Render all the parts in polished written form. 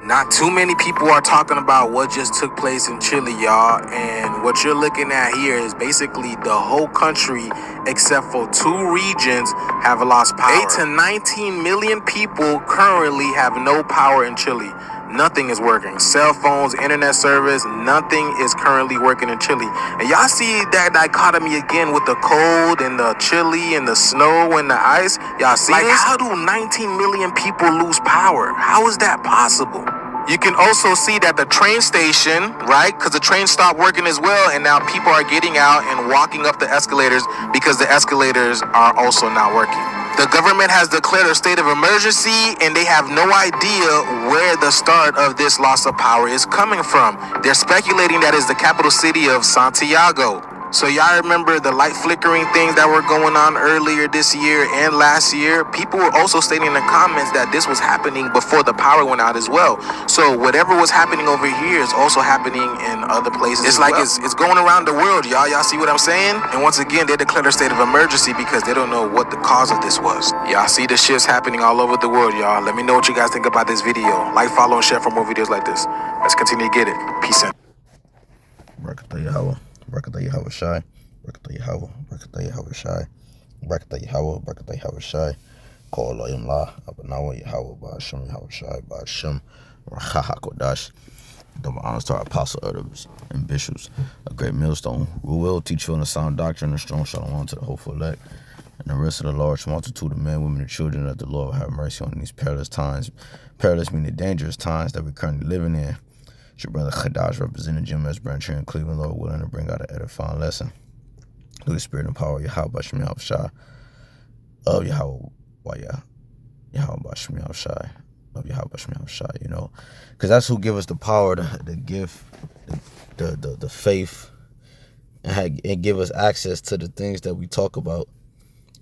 Not too many people are talking about what just took place in Chile, y'all. And what you're looking at here is basically the whole country, except for 2 regions, have lost power. 8 to 19 million people currently have no power in Chile. Nothing is working. Cell phones, internet service, nothing is currently working in Chile. And y'all see that dichotomy again with the cold and the chili and the snow and the ice. Y'all see this? How do 19 million people lose power? How is that possible? You can also see that the train station, right? Because the train stopped working as well, and now people are getting out and walking up the escalators because the escalators are also not working. The government has declared a state of emergency, and they have no idea where the start of this loss of power is coming from. They're speculating that it's the capital city of Santiago. So y'all remember the light flickering things that were going on earlier this year and last year? People were also stating in the comments that this was happening before the power went out as well. So whatever was happening over here is also happening in other places. It's like it's going around the world, y'all. Y'all see what I'm saying? And once again, they declared a state of emergency because they don't know what the cause of this was. Y'all see the shifts happening all over the world, y'all. Let me know what you guys think about this video. Like, follow, and share for more videos like this. Let's continue to get it. Peace out. YAHAWAH, YAHAWASHI, YAHAWASHI, YAHAWAH, Halalyam, AHBANAWA, YAHAWAH, BAHASHAM, BAHASHAM, HAQADASH. Double honors to our apostle, elders, and bishops, a great millstone, who will teach you in the sound doctrine and strong shalom to the hopeful elect, and the rest of the large multitude of men, women, and children that the Lord will have mercy on in these perilous times. Perilous meaning dangerous times that we're currently living in. It's your brother HAQADASH, representing Jim S. Branch here in Cleveland, Lord willing to bring out an edifying lesson through the spirit and power of YAHAWASHI, of YAHAWAH, YAHAWASHI, of YAHAWASHI, you know, because that's who give us the power, the gift, the faith, and give us access to the things that we talk about,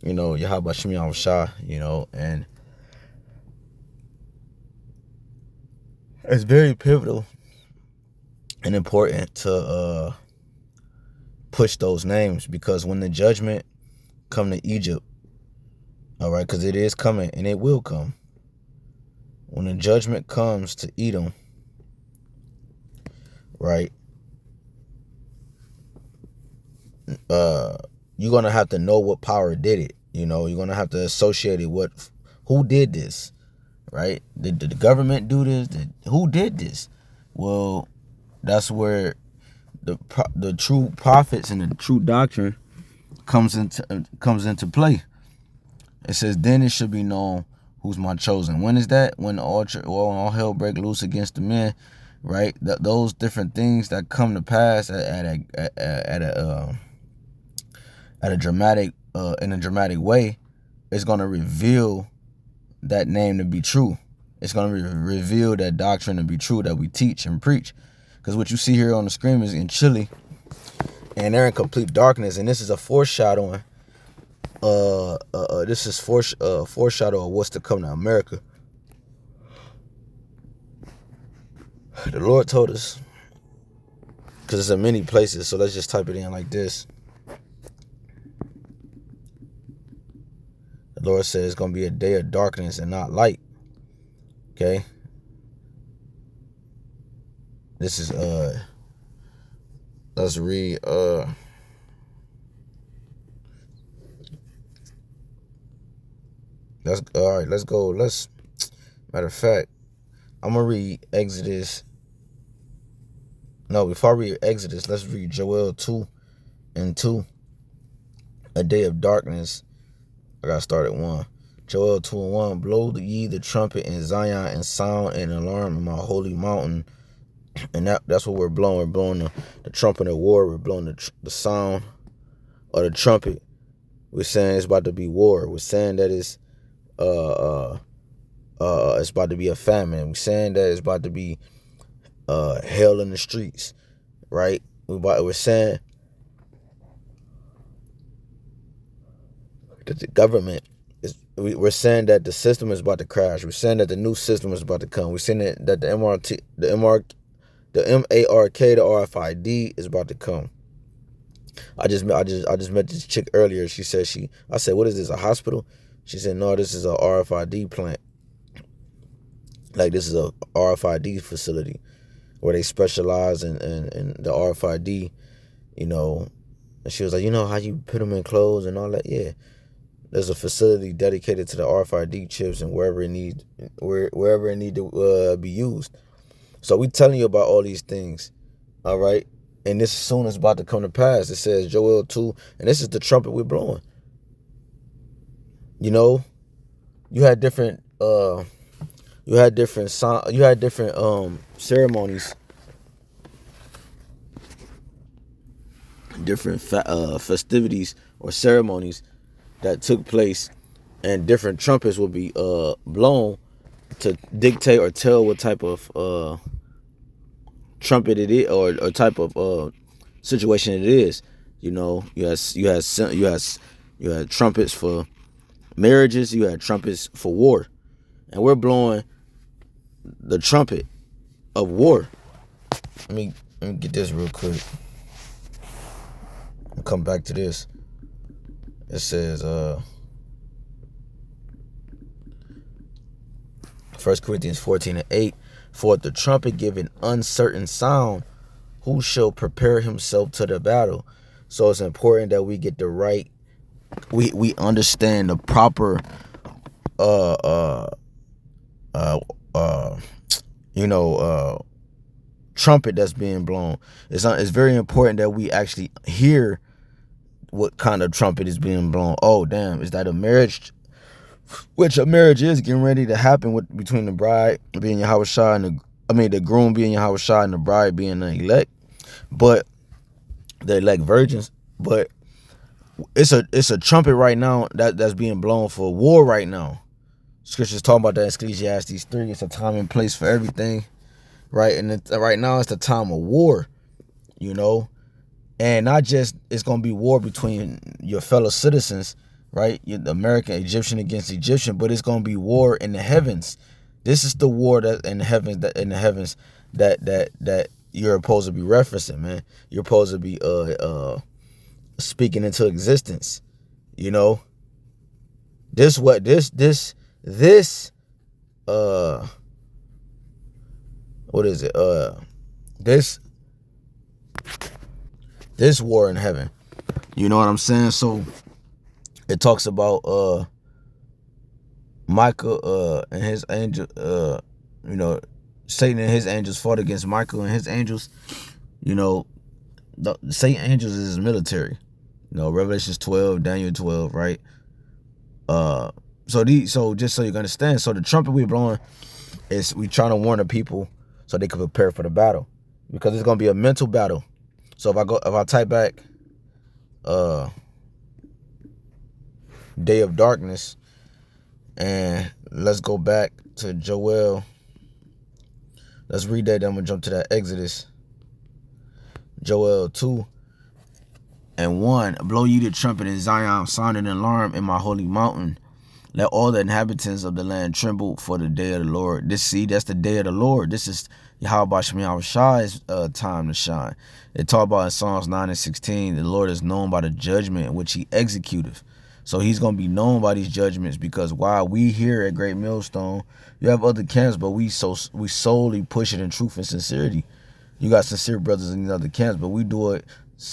you know, YAHAWASHI, you know, and it's very pivotal and important to push those names, because when the judgment come to Egypt, all right, because it is coming and it will come. When the judgment comes to Edom, right, you're gonna have to know what power did it. You know, you're gonna have to associate it with who did this, right? Did the government do this? Who did this? Well, that's where the true prophets and the true doctrine comes into play. It says, then it should be known who's my chosen. When is that? When all hell break loose against the men, right? Those different things that come to pass at a dramatic in a dramatic way is going to reveal that name to be true. It's going to reveal that doctrine to be true that we teach and preach. Because what you see here on the screen is in Chile, and they're in complete darkness. And this is a foreshadowing. This is foreshadow of what's to come to America. The Lord told us, because it's in many places, so let's just type it in like this. The Lord says it's going to be a day of darkness and not light. Okay? This is, let's read, all right, let's go. Matter of fact, I'm going to read Exodus. No, before I read Exodus, let's read Joel 2:2. A day of darkness. I got to start at 1. Joel 2:1. Blow ye the trumpet in Zion, and sound an alarm in my holy mountain. And that's what we're blowing. We're blowing the trumpet of war. We're blowing the sound of the trumpet. We're saying it's about to be war. We're saying that it's about to be a famine. We're saying that it's about to be hell in the streets, right? We're saying that the government is. We're saying that the system is about to crash. We're saying that the new system is about to come. We're saying that the MARK, the RFID is about to come. I just met this chick earlier. She said I said, what is this, a hospital? She said, no, this is a RFID plant. Like, this is a RFID facility where they specialize in the RFID, you know. And she was like, you know how you put them in clothes and all that? Yeah. There's a facility dedicated to the RFID chips and wherever it need to be used. So we telling you about all these things, all right? And this soon is about to come to pass. It says Joel 2, and this is the trumpet we're blowing. You know, you had different ceremonies, different festivities or ceremonies that took place, and different trumpets will be blown to dictate or tell what type of trumpet it is, or type of situation it is. You know, you had trumpets for marriages, you had trumpets for war, and we're blowing the trumpet of war. Let me get this real quick. I'll come back to this. It says 1 Corinthians 14:8, for the trumpet give an uncertain sound, who shall prepare himself to the battle? So it's important that we get the right, we understand the proper trumpet that's being blown. It's very important that we actually hear what kind of trumpet is being blown. Oh damn, is that a marriage? Which a marriage is getting ready to happen between the bride being YAHAWASHI and the groom being YAHAWASHI and the bride being the elect. But the elect virgins. But it's a trumpet right now that's being blown for war right now. Scripture's talking about that in Ecclesiastes 3. It's a time and place for everything, right? And right now it's the time of war, you know. And not just it's going to be war between your fellow citizens, right? The American, Egyptian against Egyptian, but it's going to be war in the heavens. This is the war that in the heavens that you're supposed to be referencing, man. You're supposed to be speaking into existence, you know. This what this what is it? This war in heaven. You know what I'm saying? So it talks about Michael and his angel, you know, Satan and his angels fought against Michael and his angels. You know, the Satan angels is his military. You know, Revelations 12, Daniel 12, right? So just so you can understand, so the trumpet we're blowing is we trying to warn the people so they can prepare for the battle, because it's gonna be a mental battle. So if I type back day of darkness, and let's go back to Joel. Let's read that, then I'm gonna jump to that Exodus. Joel 2:1. Blow ye the trumpet in Zion, sound an alarm in my holy mountain. Let all the inhabitants of the land tremble for the day of the Lord. That's the day of the Lord. This is YAHWAH's time to shine. It talk about in Psalms 9:16, the Lord is known by the judgment which he executeth. So he's going to be known by these judgments, because while we here at Great Millstone, you have other camps, but we solely push it in truth and sincerity. You got sincere brothers in these other camps, but we do it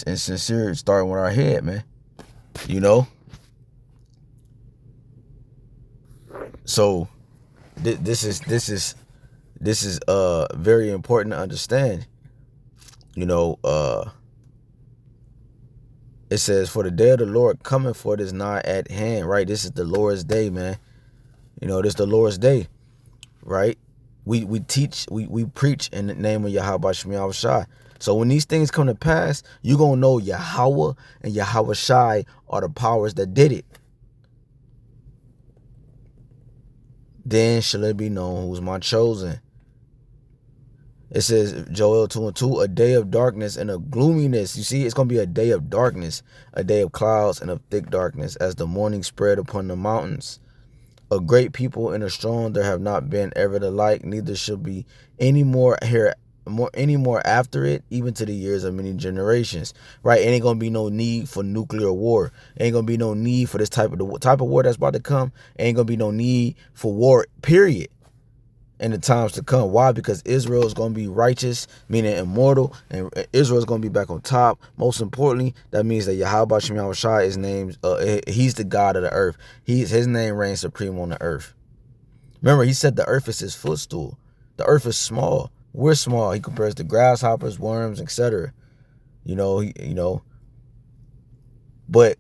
in sincere, starting with our head, man. You know? So this is very important to understand. You know, it says, for the day of the Lord cometh, for it is nigh at hand, right? This is the Lord's day, man. You know, this is the Lord's day, right? We teach, we preach in the name of YAHWAH. So when these things come to pass, you're going to know YAHWAH and YAHWASHI are the powers that did it. Then shall it be known who's my chosen. It says, Joel 2:2, a day of darkness and of gloominess. You see, it's going to be a day of darkness, a day of clouds and of thick darkness, as the morning spread upon the mountains. A great people and a strong, there have not been ever the like, neither shall be any more after it, even to the years of many generations. Right? Ain't gonna be no need for nuclear war. Ain't gonna be no need for this type of war that's about to come. Ain't gonna be no need for war, period. in the times to come. Why? Because Israel is going to be righteous, meaning immortal, and Israel is going to be back on top. Most importantly, that means that YAHAWASHI is named, he's the God of the earth. His name reigns supreme on the earth. Remember, he said the earth is his footstool. The earth is small. We're small. He compares to grasshoppers, worms, etc. But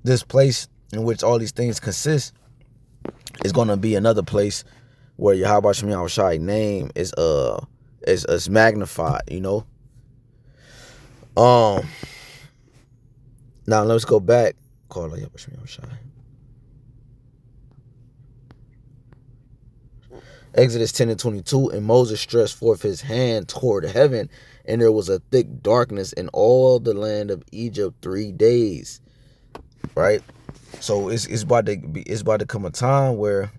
this place in which all these things consist is going to be another place where YAHAWASHI name is magnified, Now let's go back. Call YAHAWASHI. Exodus 10:22, and Moses stretched forth his hand toward heaven, and there was a thick darkness in all the land of Egypt 3 days. Right? So it's about to come a time where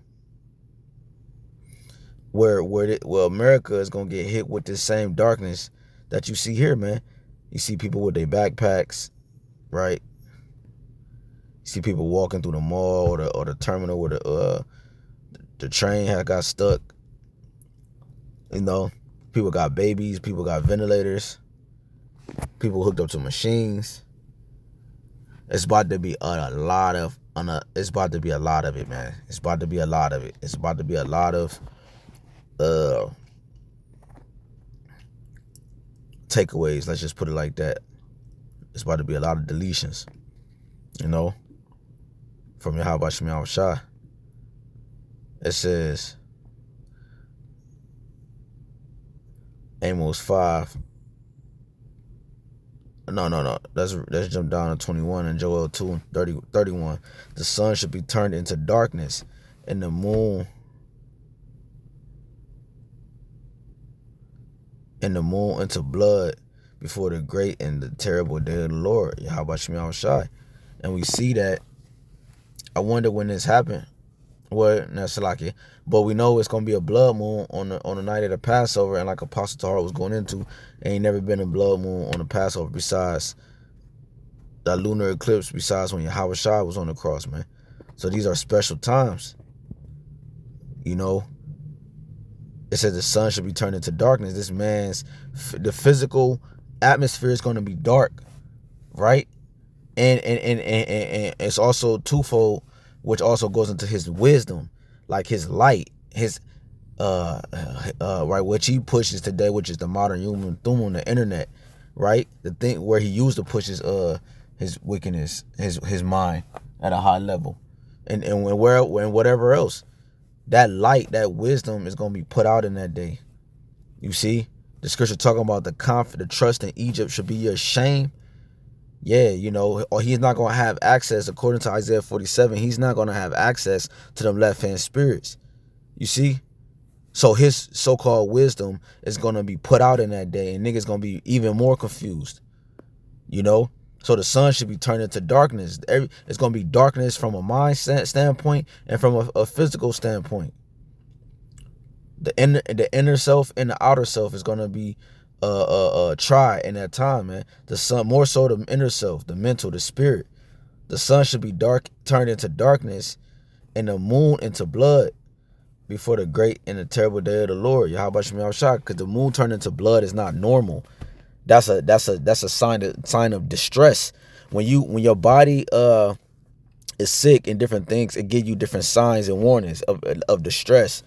America is gonna get hit with this same darkness that you see here, man. You see people with their backpacks, right? You see people walking through the mall or the terminal where the train had got stuck. People got babies, people got ventilators, people hooked up to machines. It's about to be a lot of it, man. It's about to be a lot of it. It's about to be a lot of takeaways. Let's just put it like that. It's about to be a lot of deletions, from YAHAWASHI. It says, Amos 5. No. Let's jump down to 21 and Joel 2 and 31. The sun should be turned into darkness, and the moon into blood before the great and the terrible day of the Lord, YAHAWASHI. And we see that. I wonder when this happened. Well, that's lucky, but we know it's gonna be a blood moon on the night of the Passover, and like Apostle Tahar was going into, ain't never been a blood moon on the Passover besides the lunar eclipse, besides when YAHAWASHI was on the cross, man. So these are special times, It says the sun should be turned into darkness. The physical atmosphere is gonna be dark, right? And it's also twofold, which also goes into his wisdom, like his light, his right, which he pushes today, which is the modern human thumb, the internet, right? The thing where he used to push his wickedness, his mind at a high level, and whatever else, that light, that wisdom is gonna be put out in that day. You see, the scripture talking about the trust in Egypt should be your shame. Yeah, or he's not going to have access, according to Isaiah 47, he's not going to have access to them left-hand spirits. You see? So his so-called wisdom is going to be put out in that day, and niggas going to be even more confused. So the sun should be turned into darkness. It's going to be darkness from a mind standpoint and from a physical standpoint. The inner self and the outer self is going to be try in that time, man. The sun, more so the inner self, the mental, the spirit. The sun should be turned into darkness, and the moon into blood before the great and the terrible day of the Lord, YAHAWASHI. Because the moon turned into blood is not normal. That's a sign of distress. When your body is sick and different things, it gives you different signs and warnings of distress.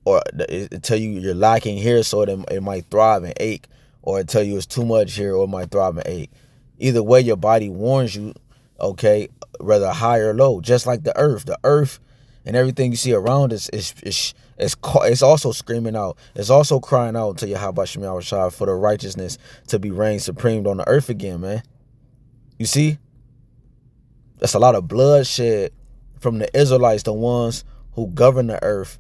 Or it tell you you're lacking here, so it might thrive and ache, or it tell you it's too much here, or it might thrive and ache. Either way, your body warns you, okay, whether high or low. Just like the earth and everything you see around us is also screaming out. It's also crying out to YAHAWASHI for the righteousness to be reigned supreme on the earth again, man. You see, that's a lot of bloodshed from the Israelites, the ones who govern the earth,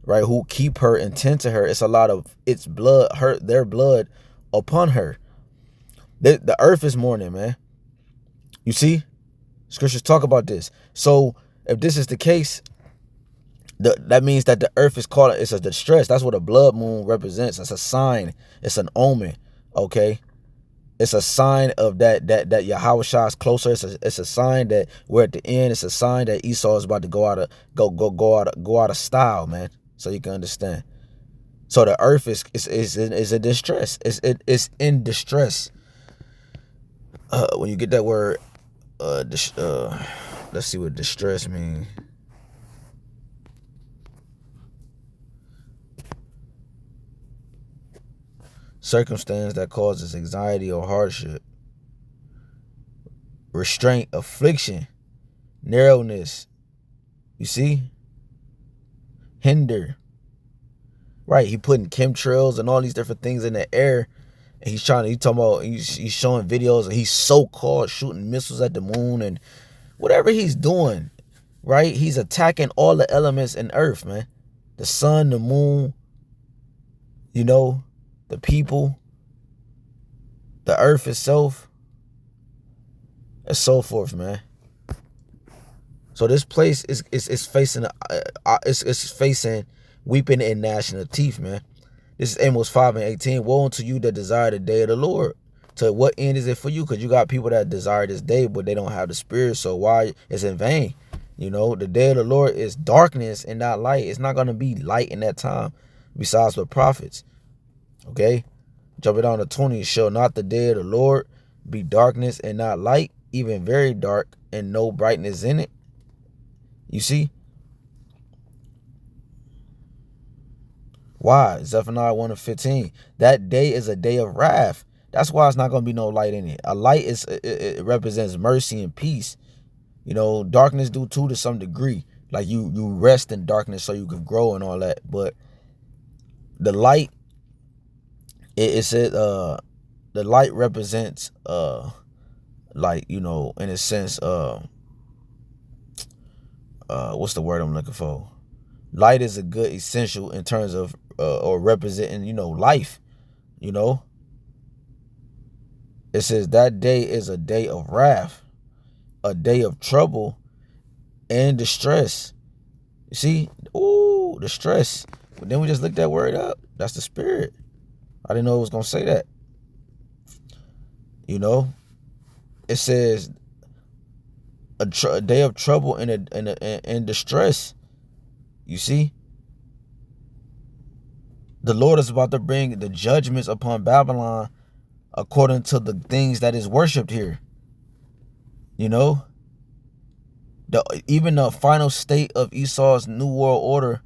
right, who keep her and tend to her. It's a lot of its blood, their blood upon her. The earth is mourning, man. You see, scriptures talk about this. So if this is the case, that means that the earth is called, it's a distress. That's what a blood moon represents. It's a sign. It's an omen, okay? It's a sign of that Yahawashi is closer. It's a sign that we're at the end. It's a sign that Esau is about to go out of style, man. So you can understand. So the earth is in distress. It's in distress. When you get that word, let's see what distress means. Circumstance that causes anxiety or hardship. Restraint, affliction, narrowness. You see? Hinder. Right, he putting chemtrails and all these different things in the air. And he's talking about, he's showing videos and he's so-called shooting missiles at the moon and whatever he's doing, right? He's attacking all the elements in earth, man. The sun, the moon, you know, the people, the earth itself, and so forth, man. So this place is facing it's facing weeping and gnashing of teeth, man. This is Amos 5:18. Woe unto you that desire the day of the Lord. To what end is it for you? Because you got people that desire this day, but they don't have the spirit. So why? It's in vain. You know, the day of the Lord is darkness and not light. It's not going to be light in that time, besides the prophets. Okay? Jumping down to 20. Shall not the day of the Lord be darkness and not light, even very dark, and no brightness in it? You see? Why? Zephaniah 1:15. That day is a day of wrath. That's why it's not going to be no light in it. A light it represents mercy and peace. You know, darkness do too to some degree. Like you rest in darkness so you can grow and all that. But the light, it said the light represents like, you know, in a sense, what's the word I'm looking for? Light is a good essential in terms of or representing, you know, life, you know. It says that day is a day of wrath, a day of trouble and distress. You see? Ooh, distress. But then we just looked that word up. That's the spirit. I didn't know it was going to say that. You know? It says a day of trouble and distress. You see? The Lord is about to bring the judgments upon Babylon according to the things that is worshipped here. You know? Even the final state of Esau's New World Order,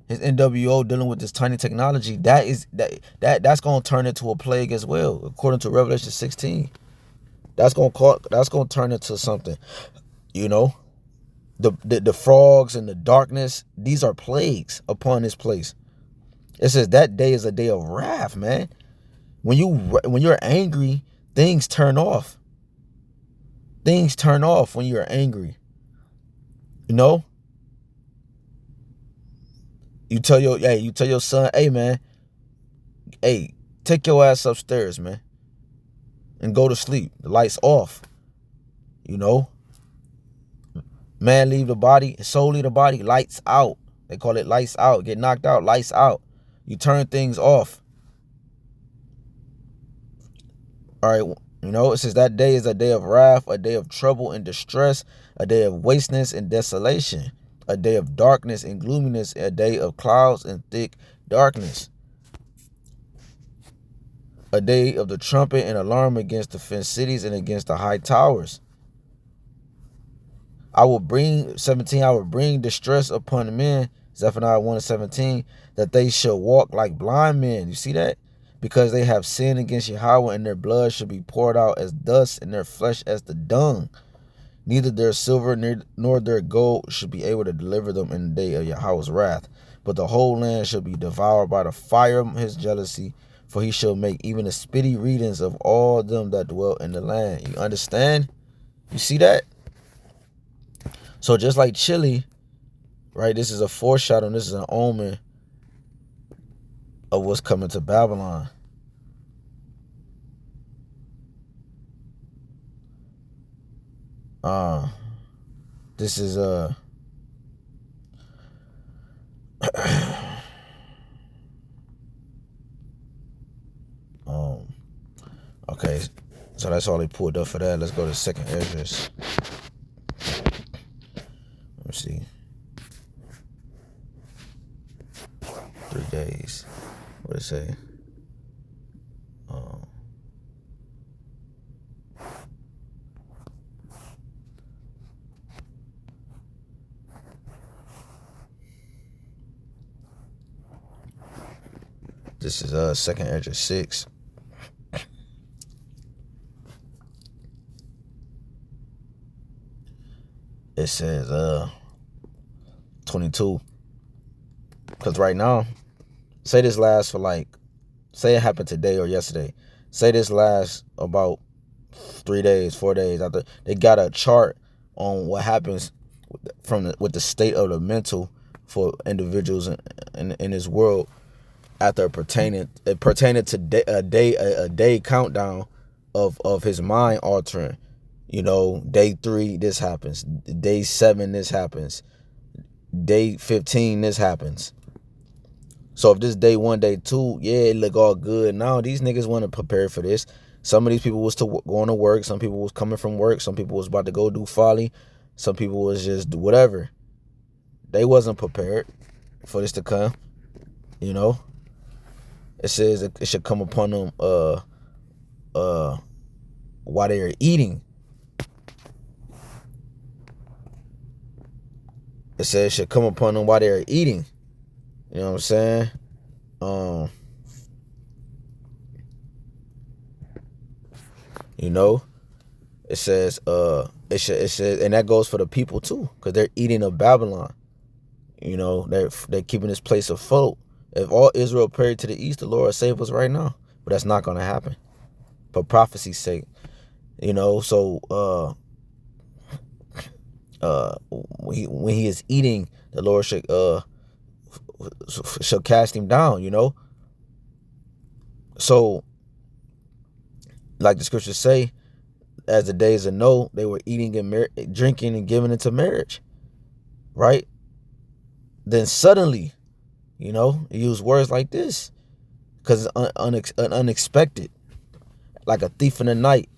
his NWO dealing with this tiny technology, that's going to turn into a plague as well, according to Revelation 16. That's going to turn into something. You know? The frogs and the darkness, these are plagues upon this place. It says that day is a day of wrath, man. When you're angry, things turn off. Things turn off when you're angry. You know? You tell your son, hey man, hey, take your ass upstairs, man, and go to sleep. The lights off. You know? Man leave the body, soul leave the body, lights out. They call it lights out. Get knocked out, lights out. You turn things off. All right, you know, it says that day is a day of wrath, a day of trouble and distress, a day of wasteness and desolation, a day of darkness and gloominess, a day of clouds and thick darkness, a day of the trumpet and alarm against the fenced cities and against the high towers. I will bring distress upon the men, Zephaniah 1:17, that they shall walk like blind men. You see that? Because they have sinned against Yahweh, and their blood shall be poured out as dust, and their flesh as the dung. Neither their silver nor their gold should be able to deliver them in the day of Yahweh's wrath. But the whole land shall be devoured by the fire of his jealousy, for he shall make even the spitty readings of all them that dwell in the land. You understand? You see that? So just like Chile, right, this is a foreshadowing, this is an omen of what's coming to Babylon. This is okay. So that's all they pulled up for that. Let's go to second address. Let me see. 3 days. What it say? This is second address 6. It says 22. Because right now, say this lasts for like, say it happened today or yesterday. Say this lasts about 3 days, 4 days after. They got a chart on what happens with the state of the mental for individuals in this world after pertaining to a day countdown of his mind altering. You know, day 3 this happens, day 7 this happens, day 15 this happens. So if this day 1, day 2, yeah, it look all good. Now these niggas want to prepare for this. Some of these people was going to work. Some people was coming from work. Some people was about to go do folly. Some people was just do whatever. They wasn't prepared for this to come. You know, it says it should come upon them while they are eating. It says it should come upon them while they are eating. You know what I'm saying? You know, it says it says, and that goes for the people too, because they're eating of Babylon. You know, they're keeping this place afloat. If all Israel prayed to the east, the Lord will save us right now. But that's not gonna happen. For prophecy's sake. You know, so when he is eating, the Lord shall cast him down, you know. So, like the scriptures say, as the days of Noah, they were eating and drinking and giving into marriage, right? Then suddenly, you know, he used words like this because it's unexpected, like a thief in the night.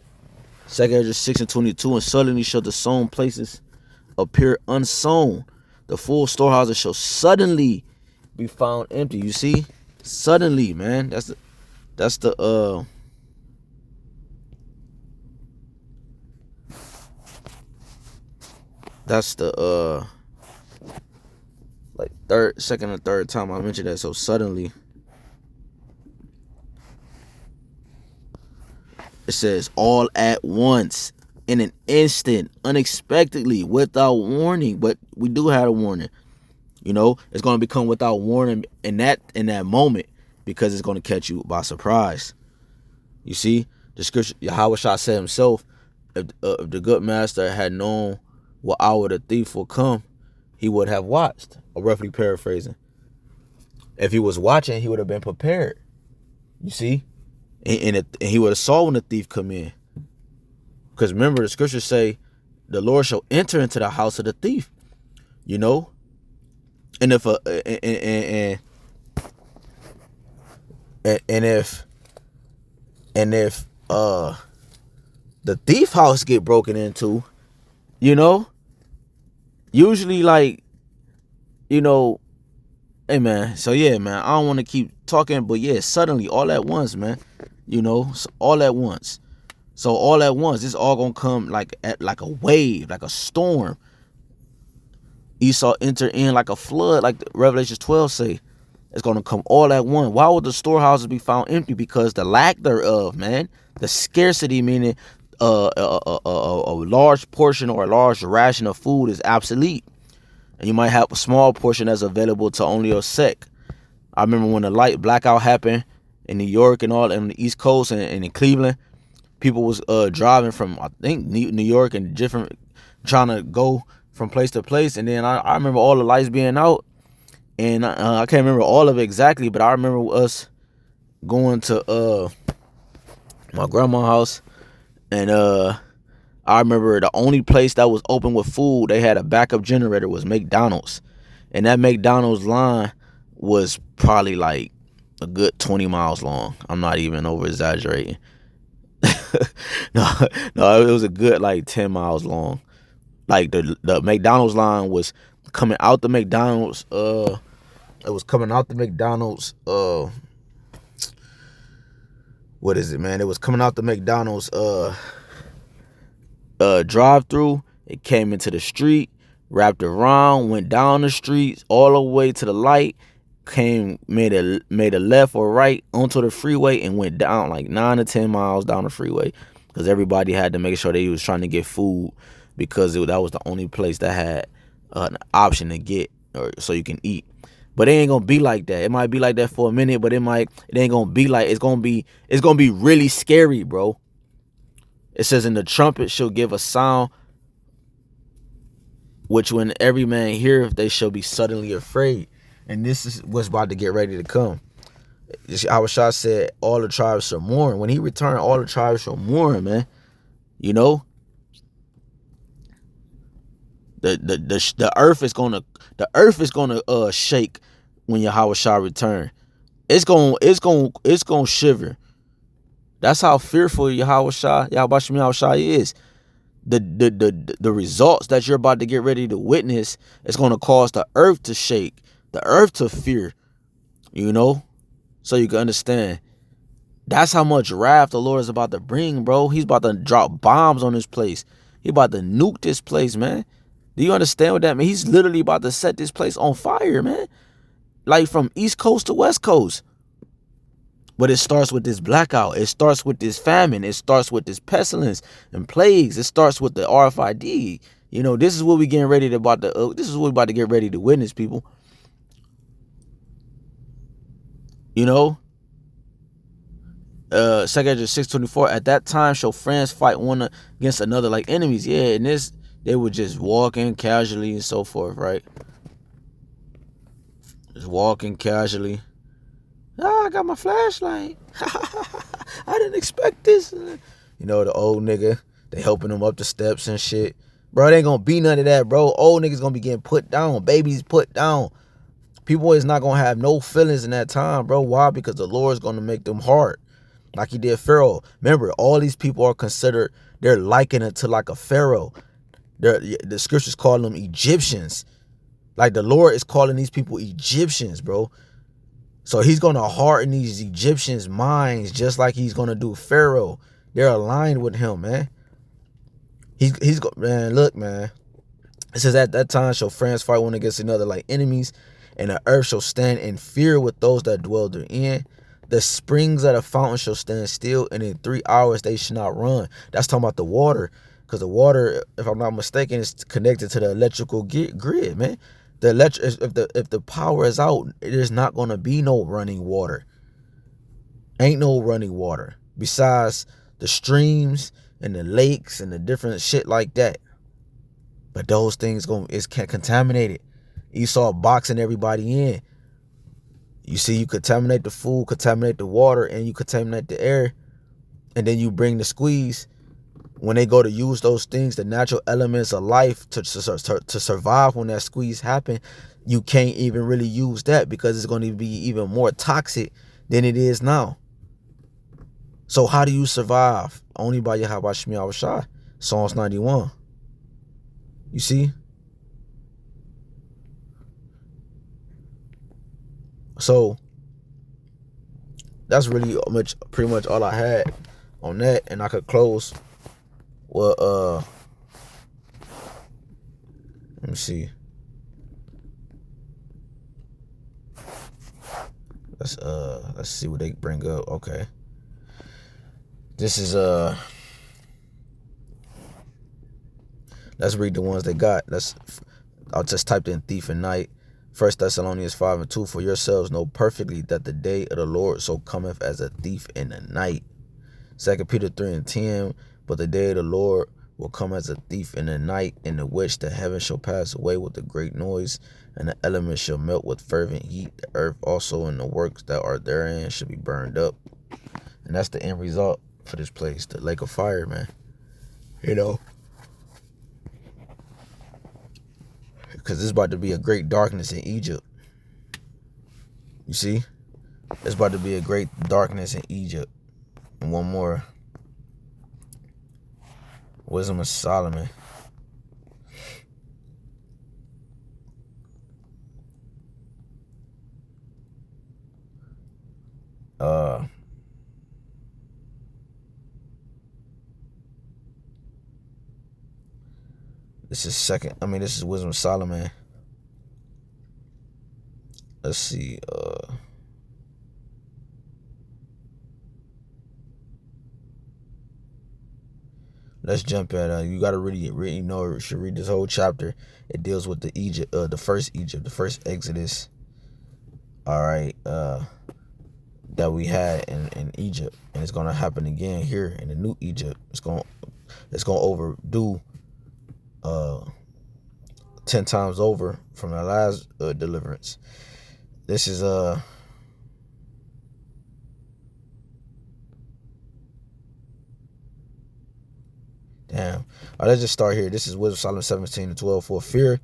2 Ezra 6:22, and suddenly shall the sown places appear unsown. The full storehouses shall suddenly be found empty. You see, suddenly, man. That's the like second or third time I mentioned that. So suddenly, it says all at once, in an instant, unexpectedly, without warning. But we do have a warning. You know, it's going to become without warning in that moment, because it's going to catch you by surprise. You see, the scripture, YAHAWASHI said himself, if the good master had known what hour the thief will come, he would have watched. Or roughly paraphrasing. If he was watching, he would have been prepared. You see? And he would have saw when the thief come in. Because remember, the scriptures say, the Lord shall enter into the house of the thief. You know? And if if the thief house get broken into, you know, usually, like, you know, hey man, so yeah, man, I don't want to keep talking, but yeah, suddenly, all at once, man, you know, all at once. So all at once, this all gonna come like a wave, like a storm. Esau enter in like a flood, like Revelation 12 say. It's going to come all at once. Why would the storehouses be found empty? Because the lack thereof, man. The scarcity, meaning a large portion or a large ration of food is obsolete. And you might have a small portion that's available to only a sect. I remember when the light blackout happened in New York and all, and the East Coast and in Cleveland. People was driving from, I think, New York and different, trying to go from place to place. And then I remember all the lights being out. And I can't remember all of it exactly, but I remember us going to my grandma's house. And I remember the only place that was open with food, they had a backup generator, was McDonald's. And that McDonald's line was probably like a good 20 miles long. I'm not even over exaggerating. No, no, it was a good like 10 miles long. Like the McDonald's line was coming out the McDonald's. It was coming out the McDonald's. What is it, man? It was coming out the McDonald's drive through. It came into the street, wrapped around, went down the streets all the way to the light, made a left or right onto the freeway and went down like 9 to 10 miles down the freeway, because everybody had to make sure they was trying to get food, because that was the only place that had an option to get, or so you can eat. But it ain't gonna be like that. It might be like that for a minute, but it ain't gonna be like, it's gonna be really scary, bro. It says, "In the trumpet shall give a sound, which when every man heareth, they shall be suddenly afraid." And this is what's about to get ready to come. YAHAWASHI said, "All the tribes shall mourn." When he returned, all the tribes shall mourn, man. You know, the earth is gonna shake when YAHAWASHI return. It's gonna shiver. That's how fearful YAHAWASHI is. The results that you're about to get ready to witness is gonna cause the earth to shake, the earth to fear. You know, so you can understand. That's how much wrath the Lord is about to bring, bro. He's about to drop bombs on this place. He's about to nuke this place, man. Do you understand what that means? He's literally about to set this place on fire, man. Like from East Coast to West Coast. But it starts with this blackout. It starts with this famine. It starts with this pestilence and plagues. It starts with the RFID. You know, this is what we getting ready to this is what we about to get ready to witness, people. You know, 2 Esdras 6:24. At that time shall friends fight one against another like enemies. Yeah, and they were just walking casually and so forth, right? Just walking casually. I got my flashlight. I didn't expect this. You know, the old nigga, they helping him up the steps and shit. Bro, it ain't gonna be none of that, bro. Old niggas gonna be getting put down. Babies put down. People is not gonna have no feelings in that time, bro. Why? Because the Lord's gonna make them hard, like he did Pharaoh. Remember, all these people are considered, they're likened it to like a Pharaoh. The scriptures call them Egyptians. Like the Lord is calling these people Egyptians, bro. So he's going to harden these Egyptians' minds just like he's going to do Pharaoh. They're aligned with him, man. Man, look, man. It says, at that time shall friends fight one against another like enemies, and the earth shall stand in fear with those that dwell therein. The springs of the fountain shall stand still, and in 3 hours they shall not run. That's talking about the water, because the water, if I'm not mistaken, is connected to the electrical grid, man. If the power is out, there's not going to be no running water. Ain't no running water besides the streams and the lakes and the different shit like that. But those things is contaminated. Esau boxing everybody in. You see, you contaminate the food, contaminate the water, and you contaminate the air, and then you bring the squeeze. When they go to use those things, the natural elements of life to survive when that squeeze happen, you can't even really use that, because it's going to be even more toxic than it is now. So how do you survive? Only by YAHAWASHI. Psalms 91. You see? So that's really pretty much all I had on that, and I could close. Well, let me see. Let's see what they bring up. Okay. This is let's read the ones they got. I'll just type in thief and night. 1 Thessalonians 5:2. For yourselves know perfectly that the day of the Lord so cometh as a thief in the night. 2 Peter 3:10. But the day of the Lord will come as a thief in the night, in the which the heavens shall pass away with a great noise, and the elements shall melt with fervent heat. The earth also and the works that are therein shall be burned up. And that's the end result for this place, the lake of fire, man. You know, because it's about to be a great darkness in Egypt. You see, it's about to be a great darkness in Egypt. And one more. Wisdom of Solomon. This is Wisdom of Solomon. Let's see. Let's jump at you gotta you should read this whole chapter. It deals with the first Exodus. All right, that we had in Egypt, and it's gonna happen again here in the new Egypt. It's gonna overdo 10 times over from the last deliverance. This is damn. All right, let's just start here. This is Wisdom Solomon 17:12. For fear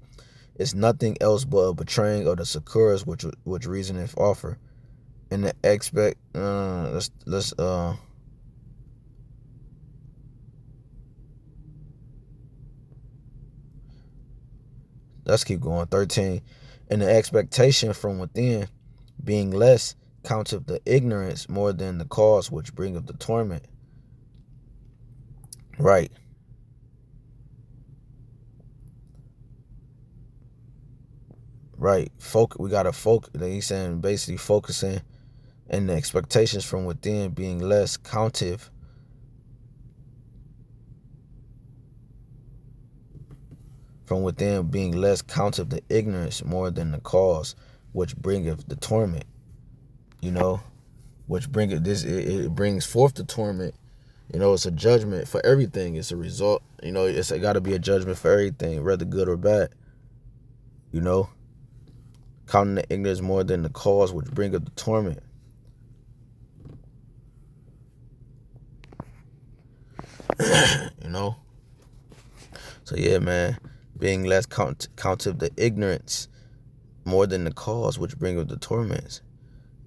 is nothing else but a betraying of the succors which reasoneth offer. And the expect let's keep going. 13. And the expectation from within being less counteth the ignorance more than the cause which bringeth the torment. Right. Right. We gotta focus. He's saying basically focusing, and the expectations from within being less counteth the ignorance more than the cause which bringeth the torment. You know, which bringeth this, it brings forth the torment. You know, it's a judgment for everything. It's a result. You know, it's got to be a judgment for everything, whether good or bad. You know, counting the ignorance more than the cause which bringeth the torment. You know, so yeah, man, being less counteth the ignorance more than the cause which bringeth the torments.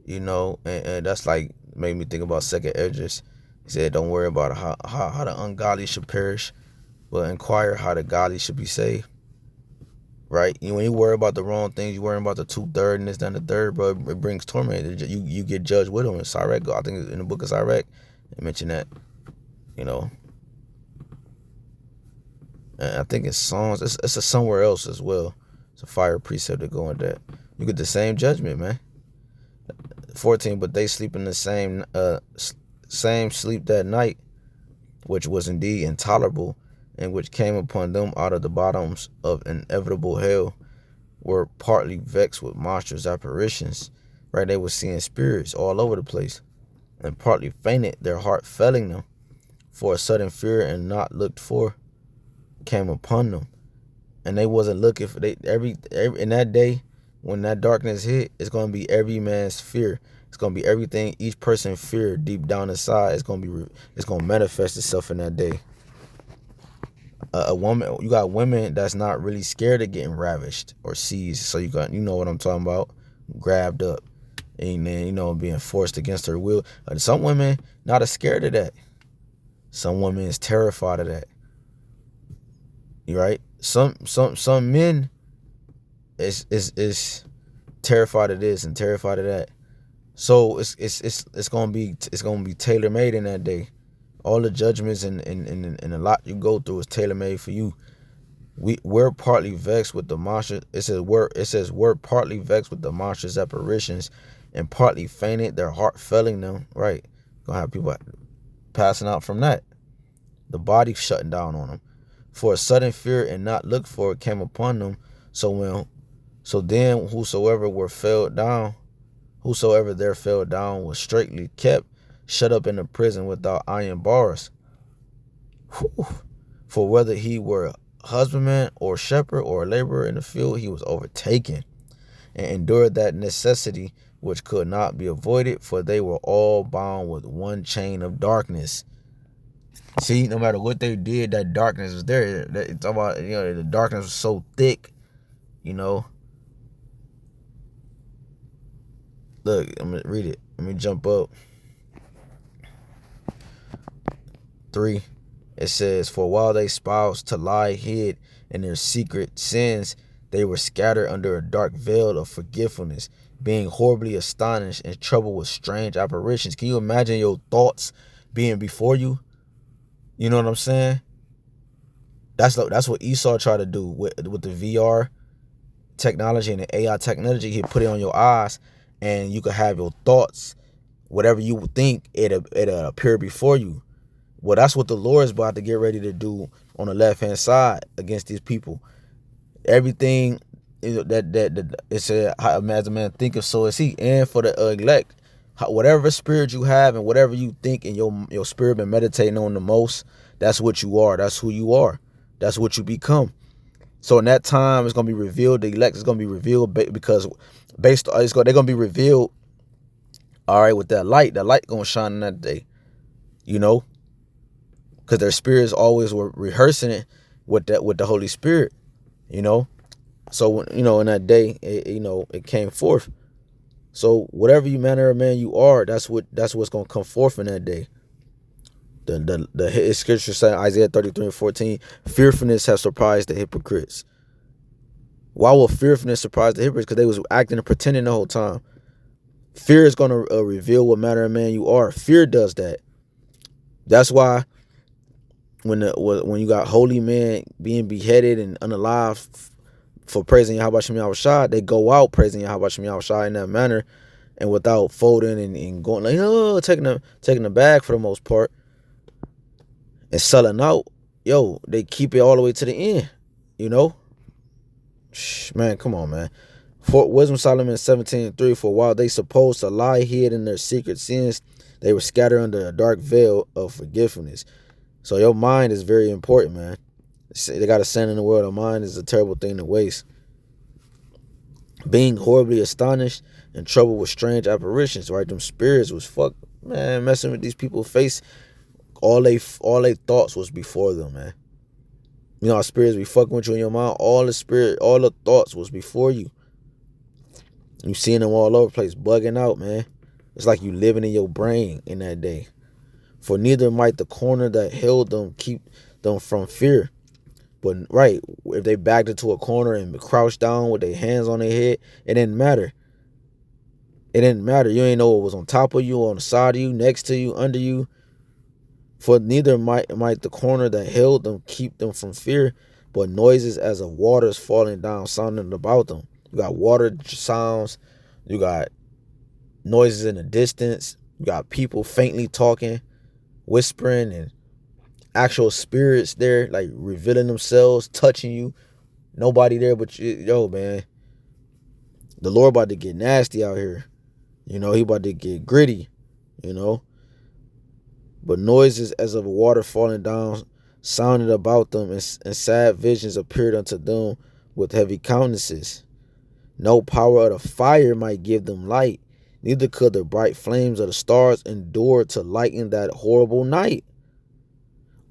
You know, and that's like made me think about second Esdras. He said, don't worry about how the ungodly should perish, but inquire how the godly should be saved. Right? When you worry about the wrong things, you worry about the 2/3 and this, then the third, bro, it brings torment. You get judged with them. In Sirach, I think in the book of Sirach, they mention that. You know, and I think it's Psalms. It's a somewhere else as well. It's a fire precept to go in that. You get the same judgment, man. 14, but they sleep in the same sleep that night, which was indeed intolerable, and which came upon them out of the bottoms of inevitable hell, were partly vexed with monstrous apparitions. Right, they were seeing spirits all over the place, and partly fainted, their heart failing them, for a sudden fear and not looked for came upon them, and they wasn't looking for every in that day. When that darkness hit, it's going to be every man's fear. It's going to be everything each person feared deep down inside. It's going to manifest itself in that day. A woman, you got women that's not really scared of getting ravished or seized. So you know what I'm talking about, grabbed up, and then being forced against her will. Some women not as scared of that. Some women is terrified of that. You right? Some men is terrified of this and terrified of that. So it's gonna be tailor made in that day. All the judgments and a lot you go through is tailor made for you. We're partly vexed with the monstrous. It says we're partly vexed with the monstrous apparitions, and partly fainted, their heart failing them. Right, gonna have people passing out from that. The body shutting down on them. For a sudden fear and not looked for came upon them. So then whosoever there fell down was straitly kept, shut up in a prison without iron bars. Whew. For whether he were husbandman or shepherd or laborer in the field, he was overtaken, and endured that necessity which could not be avoided, for they were all bound with one chain of darkness. See, no matter what they did, that darkness was there. It's about, the darkness was so thick, Look, I'm going to read it. Let me jump up. 3. It says, for while they espoused to lie hid in their secret sins, they were scattered under a dark veil of forgetfulness, being horribly astonished and troubled with strange apparitions. Can you imagine your thoughts being before you? You know what I'm saying? That's what Esau tried to do with the VR technology and the AI technology. He put it on your eyes, and you could have your thoughts, whatever you would think, it'll appear before you. Well, that's what the Lord is about to get ready to do on the left-hand side against these people. Everything that it said, as a man thinketh, so is he. And for the elect, whatever spirit you have and whatever you think and your spirit been meditating on the most, that's what you are. That's who you are. That's what you become. So in that time, it's gonna be revealed. The elect is gonna be revealed because they're gonna be revealed. All right, with that light gonna shine in that day. You know, because their spirits always were rehearsing it with the Holy Spirit. You know, so in that day, it came forth. So whatever manner of man you are, that's what's gonna come forth in that day. The scripture saying, Isaiah 33:14, fearfulness has surprised the hypocrites. Why will fearfulness surprise the hypocrites? Because they was acting and pretending the whole time. Fear is going to reveal what manner of man you are. Fear does that. That's why when you got holy men being beheaded and unalive for praising YAHAWASHI YAHAWASHI, they go out praising YAHAWASHI YAHAWASHI in that manner and without folding and going like, taking the bag for the most part and selling out. They keep it all the way to the end. Man, come on, man. For Wisdom Solomon 17:3, for while they supposed to lie hid in their secret sins, they were scattered under a dark veil of forgetfulness. So your mind is very important, man. They got a saying in the world, a mind is a terrible thing to waste. Being horribly astonished and troubled with strange apparitions, right? Them spirits was messing with these people's face. All they thoughts was before them, man. You know how spirits be fucking with you in your mind? All the thoughts was before you. You seeing them all over the place, bugging out, man. It's like you living in your brain in that day. For neither might the corner that held them keep them from fear. But right, if they backed into a corner and crouched down with their hands on their head, it didn't matter. It didn't matter. You ain't know what was on top of you, on the side of you, next to you, under you. For neither might the corner that held them keep them from fear, but noises as of waters falling down sounding about them. You got water sounds, you got noises in the distance, you got people faintly talking, whispering, and actual spirits there, like revealing themselves, touching you. Nobody there but you. Man, the Lord about to get nasty out here. He about to get gritty, But noises as of water falling down sounded about them, and sad visions appeared unto them with heavy countenances. No power of the fire might give them light, neither could the bright flames of the stars endure to lighten that horrible night.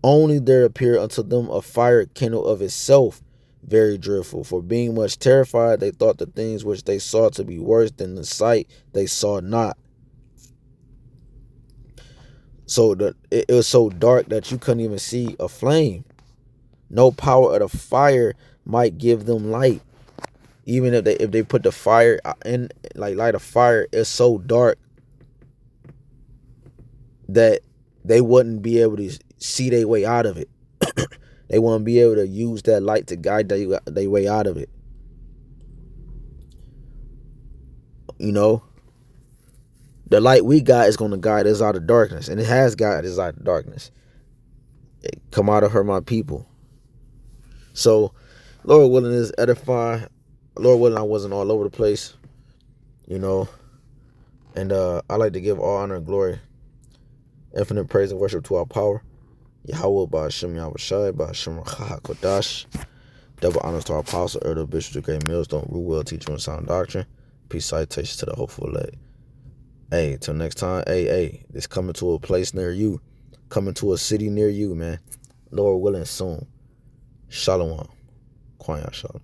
Only there appeared unto them a fire kindled of itself, very dreadful. For being much terrified, they thought the things which they saw to be worse than the sight they saw not. So it was so dark that you couldn't even see a flame. No power of the fire might give them light. Even if they put the fire in, like light a fire, it's so dark that they wouldn't be able to see their way out of it. They wouldn't be able to use that light to guide their way out of it. The light we got is going to guide us out of darkness, and it has guided us out of darkness. Come out of her, my people. So, Lord willing, is edify. Lord willing, I wasn't all over the place, And I like to give all honor and glory, infinite praise and worship to our power, YAHAWAH, BAHASHAM, YAHAWASHI, BAHASHAM, HAQADASH. Double honors to our apostle, elder, bishop, the great millstone, rule well, teacher, and sound doctrine. Peace, salutations to the hopeful elect. Hey, till next time, it's coming to a place near you, coming to a city near you, man. Lord willing, soon. Shalom. Kwanya Shalom.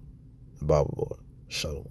Babal. Shalom.